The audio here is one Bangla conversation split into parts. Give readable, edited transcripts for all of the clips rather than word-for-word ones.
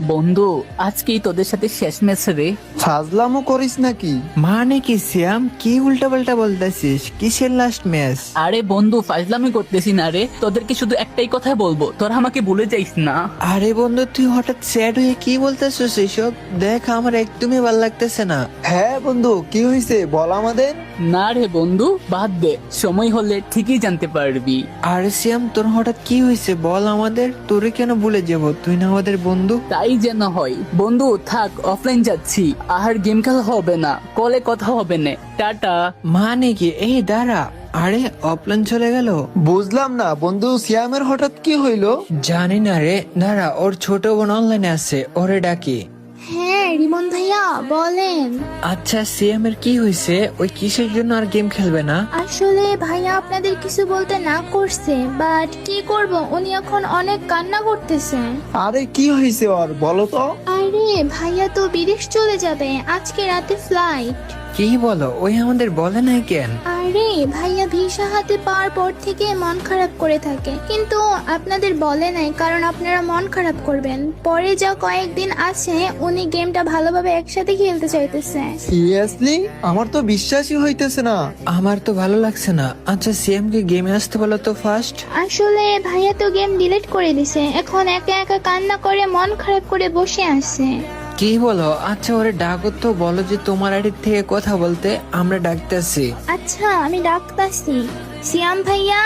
বন্ধু, আজকেই তোদের সাথে শেষ ম্যাচ রে। ফাজলামো করিস নাকি? মানে কি শ্যাম, কি উল্টা পাল্টা বলতেছিস? কিসের লাস্ট ম্যাচ? আরে বন্ধু, ফাজলামি করতেছি না রে, তোদেরকে শুধু একটাই কথা বলবো, তোরা আমাকে ভুলে যাইস না। আরে বন্ধু, তুই হঠাৎ স্যাড হয়ে কি বলতেছিস এসব? দেখ, আমার একদমই ভাল লাগতেছে না। হ্যাঁ বন্ধু, কি হয়েছে বল আমাদের। না রে বন্ধু, বাদ দে, সময় হলে ঠিকই জানতে পারবি। আরে শ্যাম, তোর হঠাৎ কি হয়েছে বল আমাদের। তোরে কেন ভুলে যাব? তুই না আমাদের বন্ধু। তাই যেন হয়। বন্ধু থাক, অফলাইন যাচ্ছি, আর গেম খেলা হবে না, কলে কথা হবে না, টাটা। মানে কি? এই দাঁড়া, আরে অফলাইন চলে গেল। বুঝলাম না বন্ধু, সিয়ামের হঠাৎ কি হইলো? জানি না রে, দাঁড়া, ওর ছোট বোন অনলাইনে আছে, ওরে ডাকি। হ্যাঁ রিমন ভাইয়া বলেন। আচ্ছা, সিএম এর কি হয়েছে? ওই কিসের জন্য আর গেম খেলবে না? আসলে ভাইয়া আপনাদের কিছু বলতে না করছে, বাট কি করব, উনি এখন অনেক কান্না করতেছে। আরে কি হয়েছে ওর বলো তো। আরে ভাইয়া তো বিদেশ চলে যাবে, আজকে রাতে ফ্লাইট। কি বলো? ওই আমাদের বলে নাই কেন? আরে ভাইয়া ভিসা হাতে পাওয়ার পর থেকে মন খারাপ করে থাকে, কিন্তু আপনাদের বলে নাই কারণ আপনারা মন খারাপ করবেন। পরে যা কয়েকদিন আছে উনি গেমটা ভালোভাবে একসাথে খেলতে চাইতেছে। সিরিয়াসলি? আমার তো বিশ্বাসই হইতেছে না। আমার তো ভালো লাগছে না। আচ্ছা, সিএম কে গেমে আসতে বলো তো ফার্স্ট। আসলে ভাইয়া তো গেম ডিলিট করে দিছে, এখন একা একা কান্না করে মন খারাপ করে বসে আছে। কি বলো? আচ্ছা, ওরে ডাকো তো, বলো যে তোমার আড়ির থেকে কথা বলতে, আমরা ডাকতেছি। আচ্ছা আমি ডাকতাছি। সিয়াম ভাইয়া।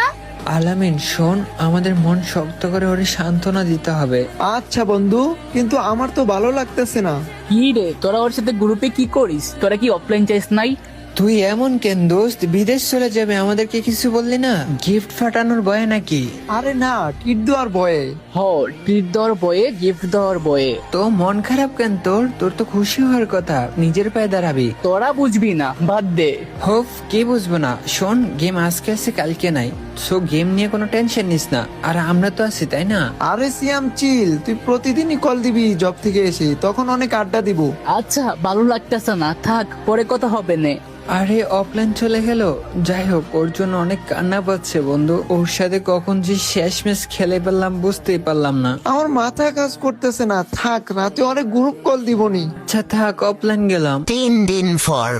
আলামিন শোন, আমাদের মন শক্ত করে ওরে সান্ত্বনা দিতে হবে। আচ্ছা বন্ধু, কিন্তু আমার তো ভালো লাগতেছে না। কি রে, তোরা ওর সাথে গ্রুপে কি করিস? তোরা কি অফলাইন চাইস নাই? তুই এমন কেন দোস্ত? বিদেশ চলে যাবে, আমাদেরকে কিছু বললি না? গিফট ফাটানোর ভয়ে নাকি? আরে না, টিট দেওয়ার ভয়ে। হ, ট্রিট দেওয়ার বয়ে, গিফট দেওয়ার বয়ে। তো মন খারাপ কেন তোর? তোর তো খুশি হওয়ার কথা, নিজের পায়ে দাঁড়াবি। তোরা বুঝবি না, বাদ দে। হোপ, কি বুঝবো না? শোন, গেম আজকে আছে কালকে নাই, সো গেম নিয়ে কোনো টেনশন নিস না, আর আমরা তো আছি, তাই না? আরে সিয়াম চিল, তুই প্রতিদিনই কল দিবি জব থেকে এসে, তখন অনেক আড্ডা দিব। আচ্ছা, ভালো লাগতেছে না, থাক, পরে কথা হবে না। আরে অফলাইন চলে গেল। যাই হোক, ওর জন্য অনেক কান্না পাচ্ছে বন্ধু। ওর সাথে কখন যে শেষ ম্যাচ খেলে পেলাম বুঝতেই পারলাম না। আমার মাথা কাজ করতেছে না, থাক, রাতে অনেক গ্রুপ কল দিবনি। আচ্ছা থাক, অফলাইন গেলাম। 3 দিন পর।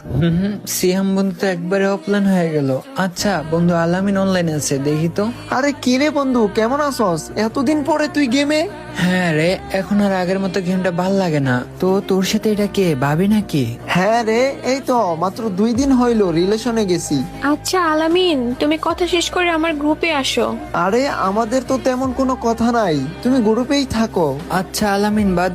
সিয়াম বন্ধু তো একবারে অফলাইন হয়ে গেল। আচ্ছা বন্ধু, আলামিন অনলাইন আছে, দেখি তো। আরে কি রে বন্ধু, কেমন আছস? এতদিন পরে তুই গেমে? হ্যাঁ রে, এখন আর আগের মতো গেমটা ভাল লাগে না। তো তোর সাথে এটা কে, ভাবি নাকি? হ্যাঁ রে, এই তো মাত্র 2 দিন হইলো রিলেশনে গেছি। আচ্ছা আলামিন, তুমি কথা শেষ করে আমার গ্রুপে আসো। আরে আমাদের তো তেমন কোনো কথা নাই, তুমি গ্রুপেই থাকো। আচ্ছা আলামিন, বাদ